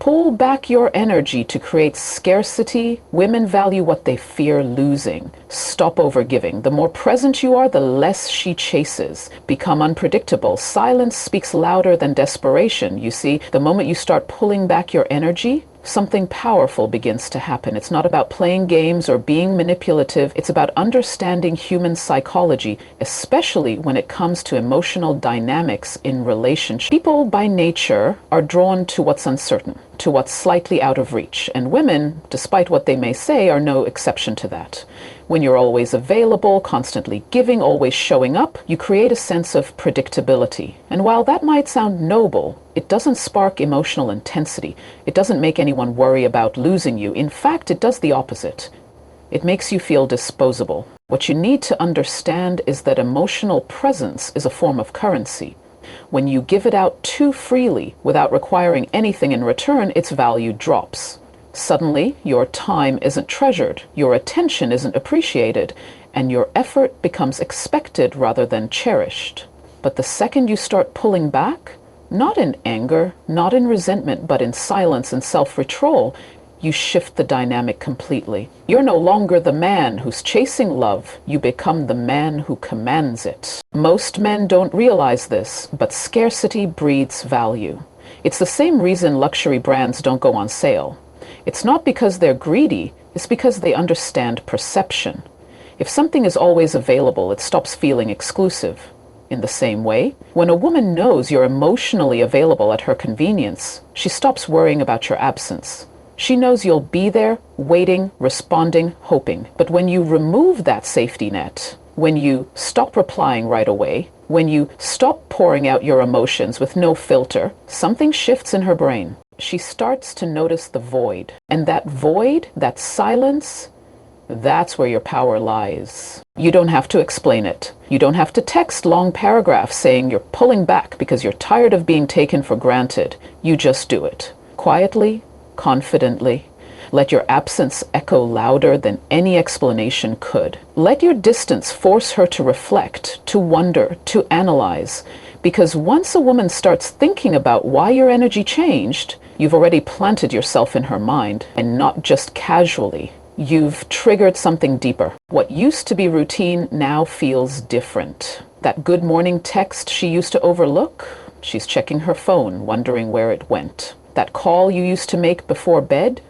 Pull back your energy to create scarcity. Women value what they fear losing. Stop overgiving. The more present you are, the less she chases. Become unpredictable. Silence speaks louder than desperation. You see, the moment you start pulling back your energy, something powerful begins to happen. It's not about playing games or being manipulative. It's about understanding human psychology, especially when it comes to emotional dynamics in relationships. People by nature are drawn to what's uncertain, to what's slightly out of reach. And women, despite what they may say, are no exception to that. When you're always available, constantly giving, always showing up, you create a sense of predictability. And while that might sound noble, it doesn't spark emotional intensity. It doesn't make anyone worry about losing you. In fact, it does the opposite. It makes you feel disposable. What you need to understand is that emotional presence is a form of currency. When you give it out too freely without requiring anything in return, its value drops. Suddenly, your time isn't treasured, your attention isn't appreciated, and your effort becomes expected rather than cherished. But the second you start pulling back, not in anger, not in resentment, but in silence and self-control, you shift the dynamic completely. You're no longer the man who's chasing love, you become the man who commands it. Most men don't realize this, but scarcity breeds value. It's the same reason luxury brands don't go on sale. It's not because they're greedy, it's because they understand perception. If something is always available, it stops feeling exclusive. In the same way, when a woman knows you're emotionally available at her convenience, she stops worrying about your absence. She knows you'll be there, waiting, responding, hoping. But when you remove that safety net, when you stop replying right away, when you stop pouring out your emotions with no filter, something shifts in her brain. She starts to notice the void. And that void, that silence, that's where your power lies. You don't have to explain it. You don't have to text long paragraphs saying you're pulling back because you're tired of being taken for granted. You just do it. Quietly, confidently. Let your absence echo louder than any explanation could. Let your distance force her to reflect, to wonder, to analyze. Because once a woman starts thinking about why your energy changed, you've already planted yourself in her mind, and not just casually. You've triggered something deeper. What used to be routine now feels different. That good morning text she used to overlook, she's checking her phone, wondering where it went. That call you used to make before bed,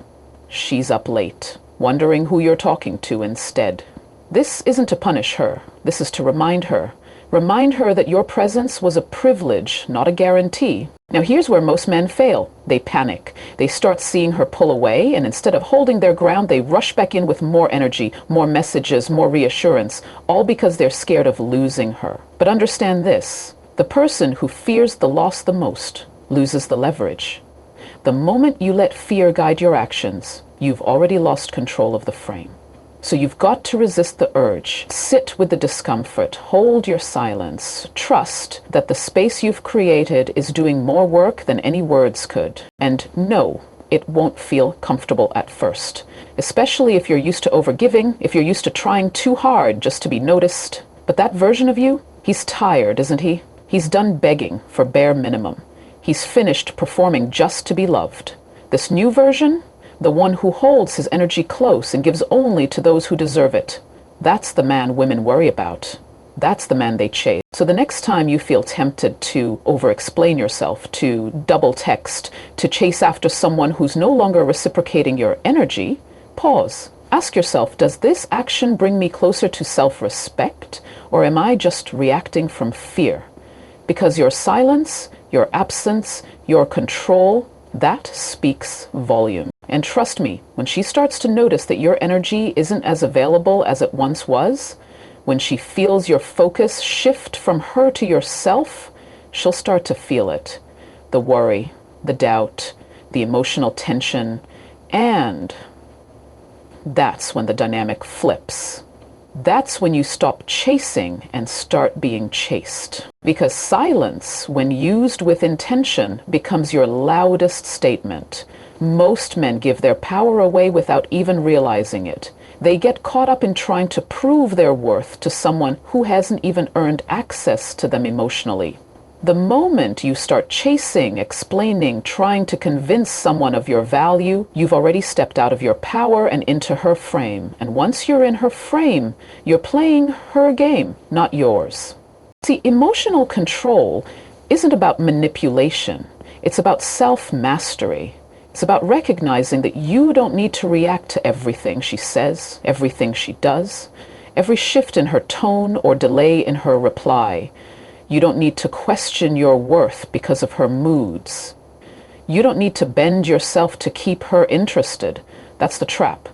she's up late, wondering who you're talking to instead. This isn't to punish her. This is to remind her. Remind her that your presence was a privilege, not a guarantee. Now here's where most men fail. They panic. They start seeing her pull away, and instead of holding their ground, they rush back in with more energy, more messages, more reassurance, all because they're scared of losing her. But understand this, the person who fears the loss the most loses the leverage. The moment you let fear guide your actions, you've already lost control of the frame. So you've got to resist the urge. Sit with the discomfort. Hold your silence. Trust that the space you've created is doing more work than any words could. And no, it won't feel comfortable at first. Especially if you're used to overgiving, if you're used to trying too hard just to be noticed. But that version of you, he's tired, isn't he? He's done begging for bare minimum. He's finished performing just to be loved. This new version, the one who holds his energy close and gives only to those who deserve it. That's the man women worry about. That's the man they chase. So the next time you feel tempted to over-explain yourself, to double text, to chase after someone who's no longer reciprocating your energy, pause. Ask yourself, does this action bring me closer to self-respect, or am I just reacting from fear? Because your silence, your absence, your control, that speaks volume. And trust me, when she starts to notice that your energy isn't as available as it once was, when she feels your focus shift from her to yourself, she'll start to feel it. The worry, the doubt, the emotional tension, and that's when the dynamic flips. That's when you stop chasing and start being chased. Because silence, when used with intention, becomes your loudest statement. Most men give their power away without even realizing it. They get caught up in trying to prove their worth to someone who hasn't even earned access to them emotionally. The moment you start chasing, explaining, trying to convince someone of your value, you've already stepped out of your power and into her frame. And once you're in her frame, you're playing her game, not yours. See, emotional control isn't about manipulation. It's about self-mastery. It's about recognizing that you don't need to react to everything she says, everything she does, every shift in her tone or delay in her reply. You don't need to question your worth because of her moods. You don't need to bend yourself to keep her interested. That's the trap.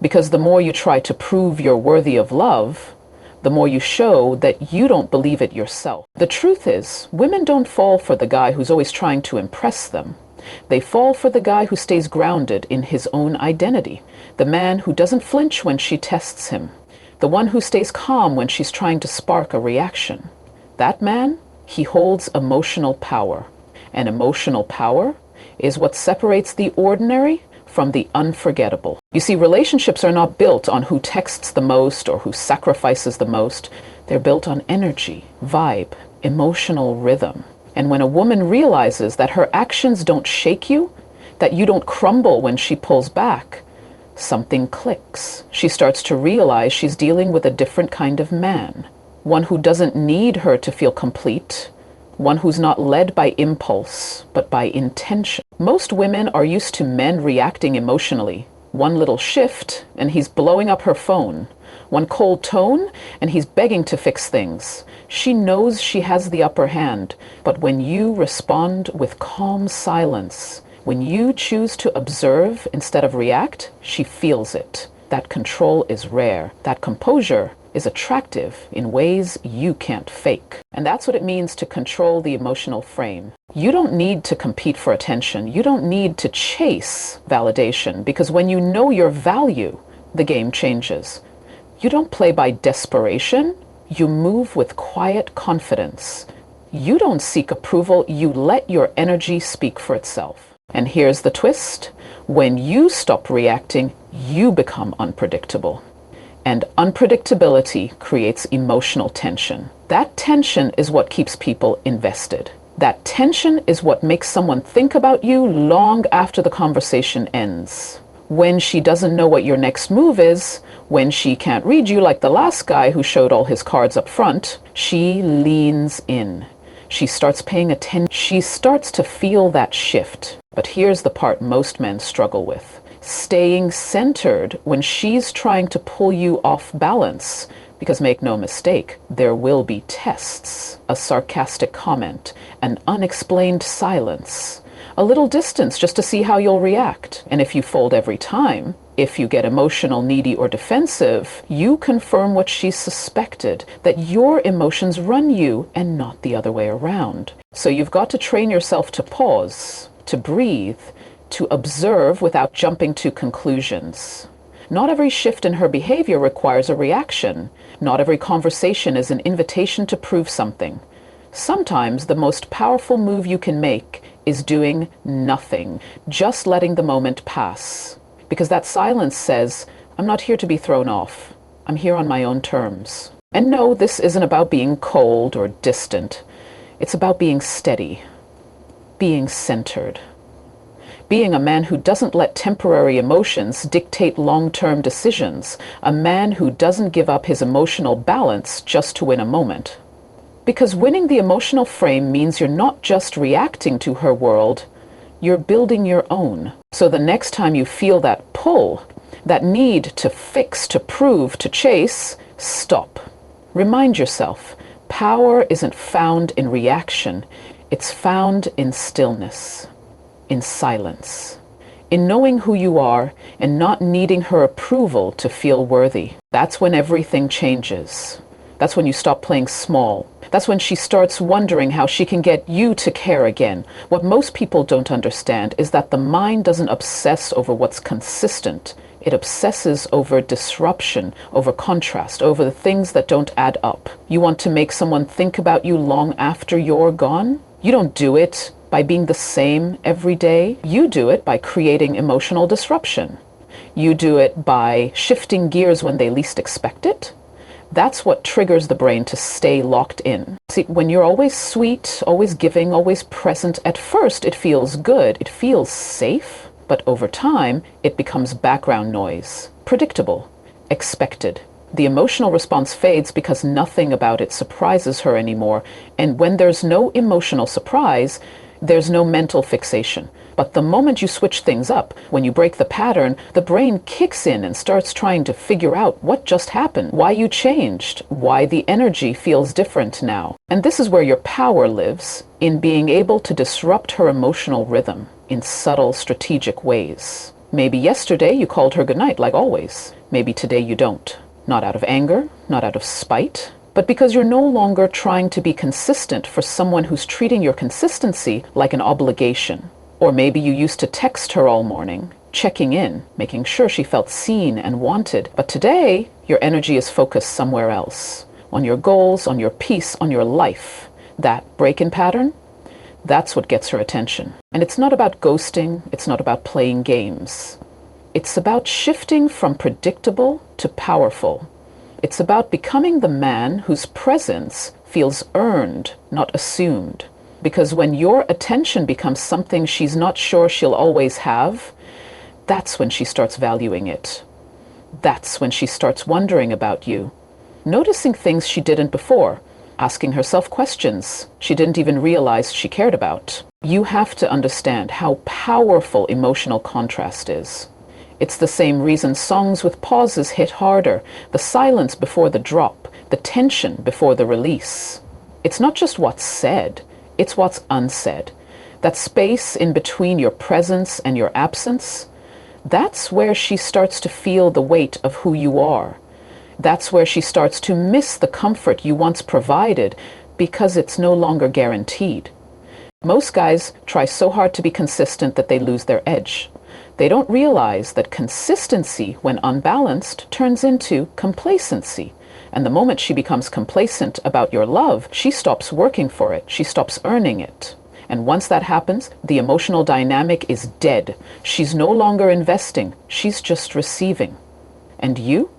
Because the more you try to prove you're worthy of love, the more you show that you don't believe it yourself. The truth is, women don't fall for the guy who's always trying to impress them. They fall for the guy who stays grounded in his own identity, the man who doesn't flinch when she tests him, the one who stays calm when she's trying to spark a reaction. That man, he holds emotional power. And emotional power is what separates the ordinary from the unforgettable. You see, relationships are not built on who texts the most or who sacrifices the most. They're built on energy, vibe, emotional rhythm. And when a woman realizes that her actions don't shake you, that you don't crumble when she pulls back, something clicks. She starts to realize she's dealing with a different kind of man. One who doesn't need her to feel complete, one who's not led by impulse, but by intention. Most women are used to men reacting emotionally. One little shift, and he's blowing up her phone. One cold tone, and he's begging to fix things. She knows she has the upper hand, but when you respond with calm silence, when you choose to observe instead of react, she feels it. That control is rare. That composure is attractive in ways you can't fake. And that's what it means to control the emotional frame. You don't need to compete for attention. You don't need to chase validation, because when you know your value, the game changes. You don't play by desperation. You move with quiet confidence. You don't seek approval. You let your energy speak for itself. And here's the twist. When you stop reacting, you become unpredictable. And unpredictability creates emotional tension. That tension is what keeps people invested. That tension is what makes someone think about you long after the conversation ends. When she doesn't know what your next move is, when she can't read you like the last guy who showed all his cards up front, she leans in. She starts paying attention. She starts to feel that shift. But here's the part most men struggle with. Staying centered when she's trying to pull you off balance. Because make no mistake, there will be tests, a sarcastic comment, an unexplained silence, a little distance just to see how you'll react. And if you fold every time, if you get emotional, needy, or defensive, you confirm what she suspected, that your emotions run you and not the other way around. So you've got to train yourself to pause, to breathe, to observe without jumping to conclusions. Not every shift in her behavior requires a reaction. Not every conversation is an invitation to prove something. Sometimes the most powerful move you can make is doing nothing, just letting the moment pass. Because that silence says, I'm not here to be thrown off. I'm here on my own terms. And no, this isn't about being cold or distant. It's about being steady, being centered. Being a man who doesn't let temporary emotions dictate long-term decisions, a man who doesn't give up his emotional balance just to win a moment. Because winning the emotional frame means you're not just reacting to her world, you're building your own. So the next time you feel that pull, that need to fix, to prove, to chase, stop. Remind yourself, power isn't found in reaction, it's found in stillness. In silence, in knowing who you are and not needing her approval to feel worthy. That's when everything changes. That's when you stop playing small. That's when she starts wondering how she can get you to care again. What most people don't understand is that the mind doesn't obsess over what's consistent. It obsesses over disruption, over contrast, over the things that don't add up. You want to make someone think about you long after you're gone? You don't do it by being the same every day. You do it by creating emotional disruption. You do it by shifting gears when they least expect it, That's what triggers the brain to stay locked in. See, when you're always sweet, always giving, always present, at first it feels good, it feels safe, but over time it becomes background noise, predictable, expected. The emotional response fades because nothing about it surprises her anymore, and when there's no emotional surprise, there's no mental fixation. But the moment you switch things up, when you break the pattern, the brain kicks in and starts trying to figure out what just happened, why you changed, why the energy feels different now. And this is where your power lives, in being able to disrupt her emotional rhythm in subtle, strategic ways. Maybe yesterday you called her goodnight like always. Maybe today you don't. Not out of anger, not out of spite, but because you're no longer trying to be consistent for someone who's treating your consistency like an obligation. Or maybe you used to text her all morning, checking in, making sure she felt seen and wanted. But today, your energy is focused somewhere else. On your goals, on your peace, on your life. That break-in pattern, that's what gets her attention. And it's not about ghosting, it's not about playing games. It's about shifting from predictable to powerful. It's about becoming the man whose presence feels earned, not assumed. Because when your attention becomes something she's not sure she'll always have, that's when she starts valuing it. That's when she starts wondering about you, noticing things she didn't before, asking herself questions she didn't even realize she cared about. You have to understand how powerful emotional contrast is. It's the same reason songs with pauses hit harder, the silence before the drop, the tension before the release. It's not just what's said, it's what's unsaid. That space in between your presence and your absence, that's where she starts to feel the weight of who you are. That's where she starts to miss the comfort you once provided because it's no longer guaranteed. Most guys try so hard to be consistent that they lose their edge. They don't realize that consistency, when unbalanced, turns into complacency. And the moment she becomes complacent about your love, she stops working for it. She stops earning it. And once that happens, the emotional dynamic is dead. She's no longer investing. She's just receiving. And you?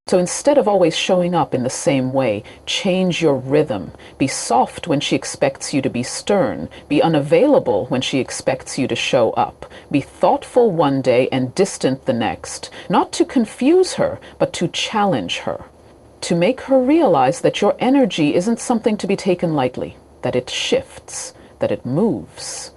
So instead of always showing up in the same way, change your rhythm. Be soft when she expects you to be stern. Be unavailable when she expects you to show up. Be thoughtful one day and distant the next. Not to confuse her, but to challenge her. To make her realize that your energy isn't something to be taken lightly. That it shifts. That it moves.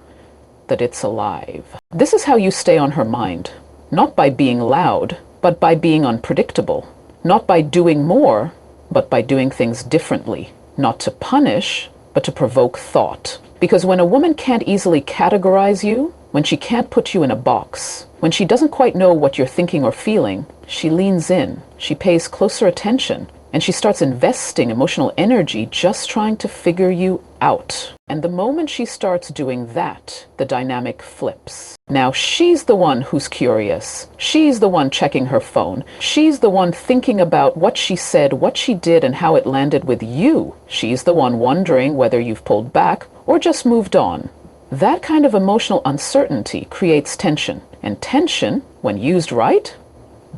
That it's alive. This is how you stay on her mind. Not by being loud, but by being unpredictable. Not by doing more, but by doing things differently. Not to punish, but to provoke thought. Because when a woman can't easily categorize you, when she can't put you in a box, when she doesn't quite know what you're thinking or feeling, she leans in, she pays closer attention, and she starts investing emotional energy just trying to figure you out. And the moment she starts doing that, the dynamic flips. Now she's the one who's curious. She's the one checking her phone. She's the one thinking about what she said, what she did, and how it landed with you. She's the one wondering whether you've pulled back or just moved on. That kind of emotional uncertainty creates tension. And tension, when used right,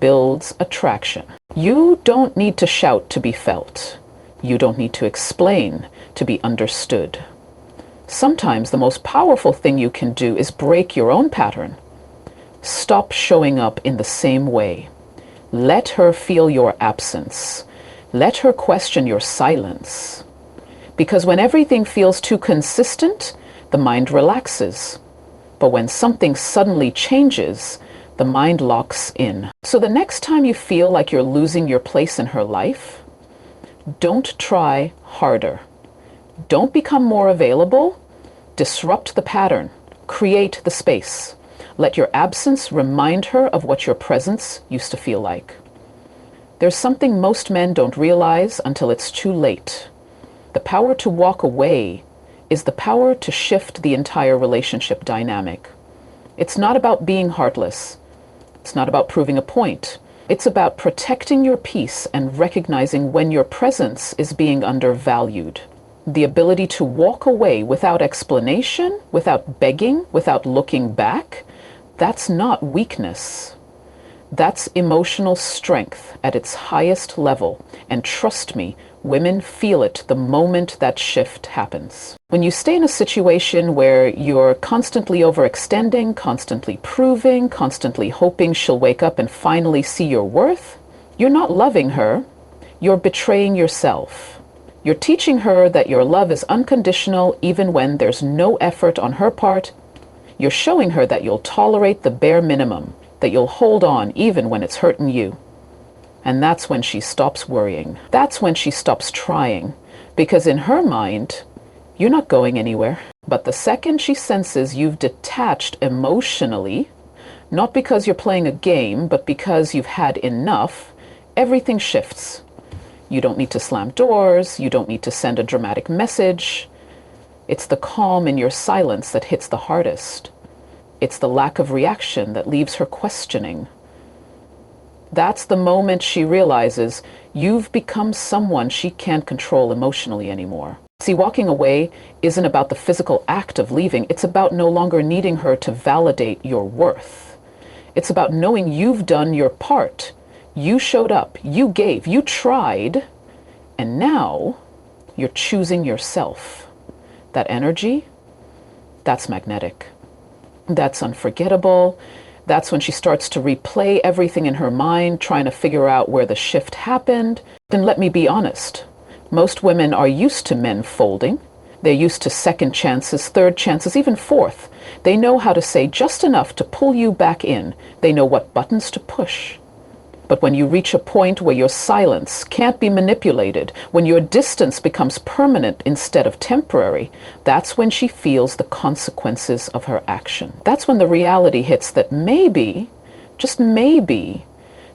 builds attraction. You don't need to shout to be felt. You don't need to explain to be understood. Sometimes the most powerful thing you can do is break your own pattern. Stop showing up in the same way. Let her feel your absence. Let her question your silence. Because when everything feels too consistent, the mind relaxes. But when something suddenly changes, the mind locks in. So the next time you feel like you're losing your place in her life, don't try harder. Don't become more available. Disrupt the pattern. Create the space. Let your absence remind her of what your presence used to feel like. There's something most men don't realize until it's too late. The power to walk away is the power to shift the entire relationship dynamic. It's not about being heartless. It's not about proving a point. It's about protecting your peace and recognizing when your presence is being undervalued. The ability to walk away without explanation, without begging, without looking back, that's not weakness. That's emotional strength at its highest level. And trust me, women feel it the moment that shift happens. When you stay in a situation where you're constantly overextending, constantly proving, constantly hoping she'll wake up and finally see your worth, you're not loving her, you're betraying yourself. You're teaching her that your love is unconditional even when there's no effort on her part. You're showing her that you'll tolerate the bare minimum, that you'll hold on even when it's hurting you. And that's when she stops worrying. That's when she stops trying. Because in her mind, you're not going anywhere. But the second she senses you've detached emotionally, not because you're playing a game, but because you've had enough, everything shifts. You don't need to slam doors. You don't need to send a dramatic message. It's the calm in your silence that hits the hardest. It's the lack of reaction that leaves her questioning. That's the moment she realizes you've become someone she can't control emotionally anymore. See, walking away isn't about the physical act of leaving. It's about no longer needing her to validate your worth. It's about knowing you've done your part. You showed up, you gave, you tried, and now you're choosing yourself. That energy, that's magnetic. That's unforgettable. That's when she starts to replay everything in her mind, trying to figure out where the shift happened. Then let me be honest. Most women are used to men folding. They're used to second chances, third chances, even fourth. They know how to say just enough to pull you back in. They know what buttons to push. But when you reach a point where your silence can't be manipulated, when your distance becomes permanent instead of temporary, that's when she feels the consequences of her action. That's when the reality hits that maybe, just maybe,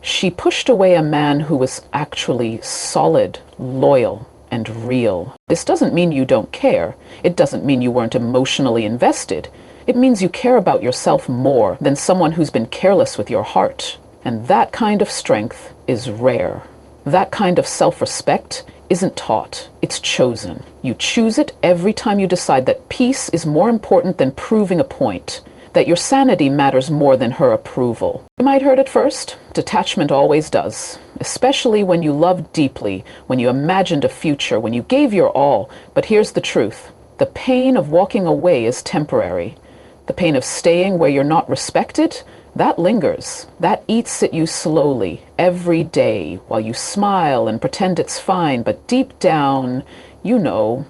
she pushed away a man who was actually solid, loyal, and real. This doesn't mean you don't care. It doesn't mean you weren't emotionally invested. It means you care about yourself more than someone who's been careless with your heart. And that kind of strength is rare. That kind of self-respect isn't taught, it's chosen. You choose it every time you decide that peace is more important than proving a point, that your sanity matters more than her approval. You might hurt at first. Detachment always does, especially when you loved deeply, when you imagined a future, when you gave your all. But here's the truth. The pain of walking away is temporary. The pain of staying where you're not respected, that lingers. That eats at you slowly, every day, while you smile and pretend it's fine, but deep down, you know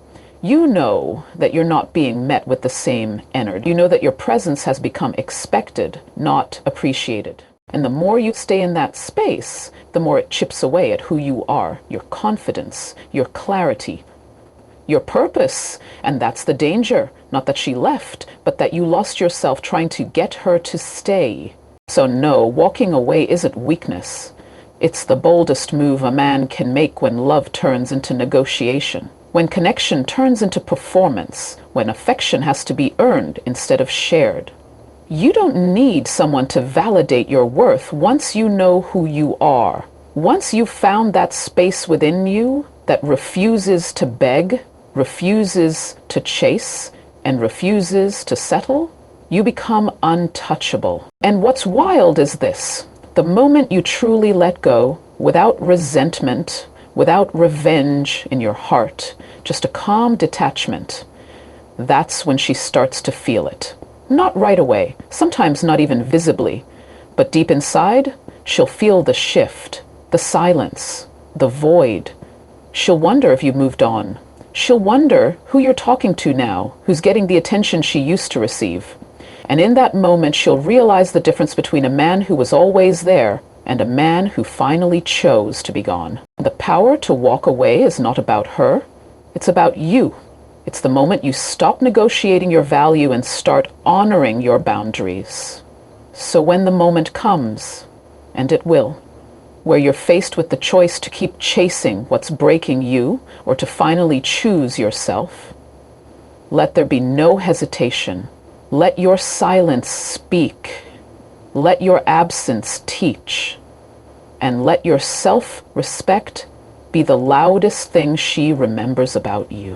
that you're not being met with the same energy. You know that your presence has become expected, not appreciated. And the more you stay in that space, the more it chips away at who you are, your confidence, your clarity, your purpose. And that's the danger. Not that she left, but that you lost yourself trying to get her to stay. So no, walking away isn't weakness. It's the boldest move a man can make when love turns into negotiation, when connection turns into performance, when affection has to be earned instead of shared. You don't need someone to validate your worth once you know who you are. Once you've found that space within you that refuses to beg, refuses to chase, and refuses to settle, you become untouchable. And what's wild is this. The moment you truly let go, without resentment, without revenge in your heart, just a calm detachment, that's when she starts to feel it. Not right away, sometimes not even visibly, but deep inside, she'll feel the shift, the silence, the void. She'll wonder if you moved on. She'll wonder who you're talking to now, who's getting the attention she used to receive. And in that moment, she'll realize the difference between a man who was always there and a man who finally chose to be gone. The power to walk away is not about her. It's about you. It's the moment you stop negotiating your value and start honoring your boundaries. So when the moment comes, and it will, where you're faced with the choice to keep chasing what's breaking you or to finally choose yourself, let there be no hesitation. Let your silence speak. Let your absence teach. And let your self-respect be the loudest thing she remembers about you.